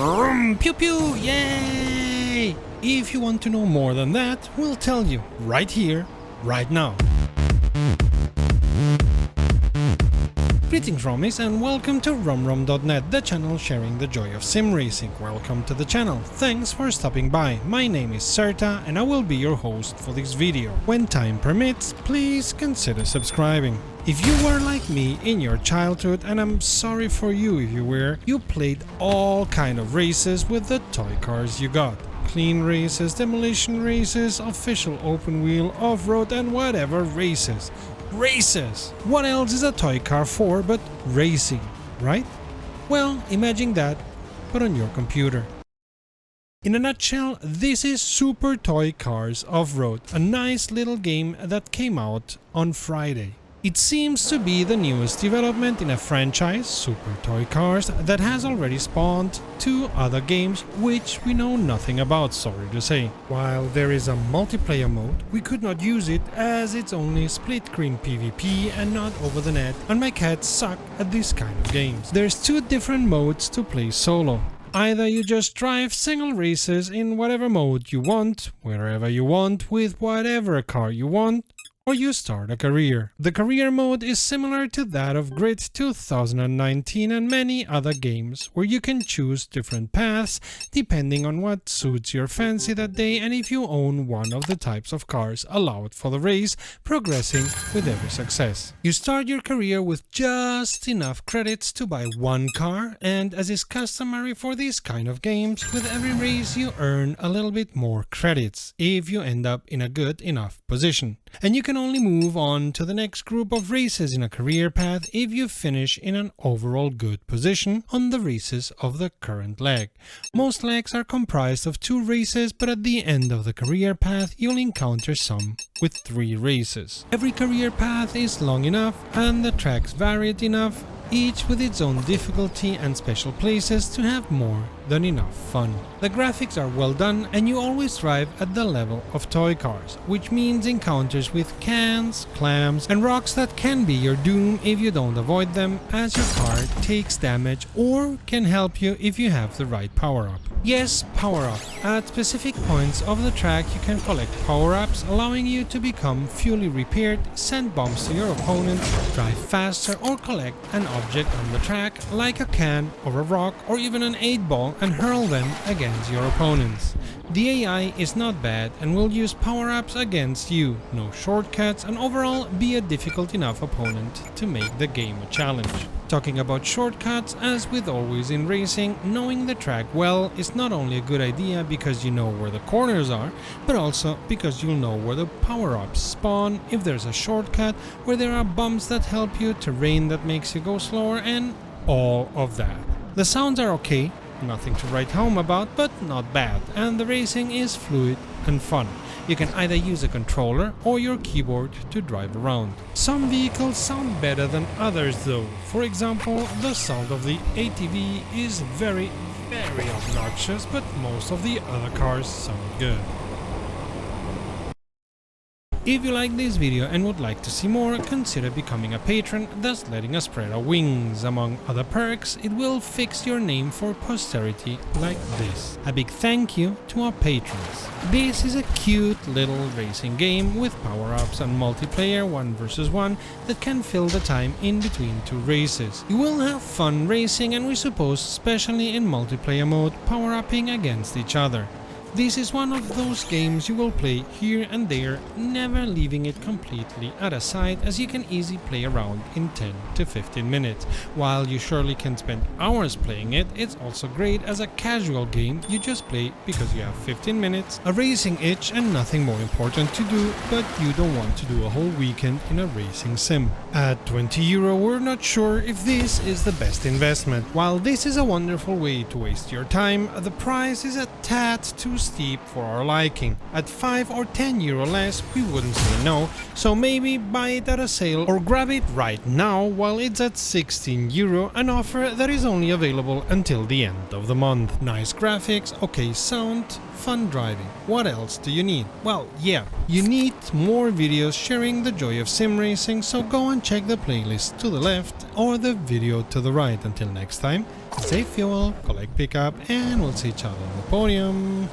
Vroom, pew pew, yay! If you want to know more than that, we'll tell you right here, right now. Greetings Romies and welcome to RomRom.net, the channel sharing the joy of sim racing. Welcome to the channel, thanks for stopping by. My name is Serta and I will be your host for this video. When time permits, please consider subscribing. If you were like me in your childhood, and I'm sorry for you if you were, you played all kind of races with the toy cars you got. Clean races, demolition races, official open wheel, off-road and whatever races. Races! What else is a toy car for but racing, right? Well, imagine that, but on your computer. In a nutshell, this is Super Toy Cars Offroad, a nice little game that came out on Friday. It seems to be the newest development in a franchise, Super Toy Cars, that has already spawned 2 other games which we know nothing about, sorry to say. While there is a multiplayer mode, we could not use it as it's only split-screen PvP and not over the net, and my cats suck at this kind of games. There's 2 different modes to play solo. Either you just drive single races in whatever mode you want, wherever you want, with whatever car you want, or you start a career. The career mode is similar to that of Grid 2019 and many other games, where you can choose different paths depending on what suits your fancy that day and if you own one of the types of cars allowed for the race, progressing with every success. You start your career with just enough credits to buy one car, and as is customary for these kind of games, with every race you earn a little bit more credits if you end up in a good enough position. And you can only move on to the next group of races in a career path if you finish in an overall good position on the races of the current leg. Most legs are comprised of 2 races, but at the end of the career path you'll encounter some with 3 races. Every career path is long enough and the tracks varied enough, each with its own difficulty and special places to have more than enough fun. The graphics are well done and you always drive at the level of toy cars, which means encounters with cans, clams and rocks that can be your doom if you don't avoid them, as your car takes damage, or can help you if you have the right power-up. Yes, power-up. At specific points of the track you can collect power-ups, allowing you to become fully repaired, send bombs to your opponent, drive faster or collect an object on the track like a can or a rock or even an 8-ball and hurl them against your opponents. The AI is not bad and will use power-ups against you, no shortcuts, and overall be a difficult enough opponent to make the game a challenge. Talking about shortcuts, as with always in racing, knowing the track well is not only a good idea because you know where the corners are, but also because you'll know where the power-ups spawn, if there's a shortcut, where there are bumps that help you, terrain that makes you go slower, and all of that. The sounds are okay, nothing to write home about, but not bad, and the racing is fluid and fun. You can either use a controller or your keyboard to drive around. Some vehicles sound better than others though. For example, the sound of the ATV is very obnoxious, but most of the other cars sound good. If you like this video and would like to see more, consider becoming a patron, thus letting us spread our wings. Among other perks, it will fix your name for posterity like this. A big thank you to our patrons. This is a cute little racing game with power-ups and multiplayer 1 versus 1 that can fill the time in between 2 races. You will have fun racing, and we suppose, especially in multiplayer mode, power-upping against each other. This is one of those games you will play here and there, never leaving it completely out of sight, as you can easily play around in 10 to 15 minutes. While you surely can spend hours playing it, it's also great as a casual game you just play because you have 15 minutes, a racing itch and nothing more important to do, but you don't want to do a whole weekend in a racing sim. At €20, we're not sure if this is the best investment. While this is a wonderful way to waste your time, the price is a tad too steep for our liking. At €5 or €10 less, we wouldn't say no, so maybe buy it at a sale or grab it right now while it's at €16, an offer that is only available until the end of the month. Nice graphics, okay sound, fun driving. What else do you need? Well, yeah, you need more videos sharing the joy of sim racing, so go and check the playlist to the left or the video to the right. Until next time, Save fuel, collect pickup, and we'll see each other on the podium.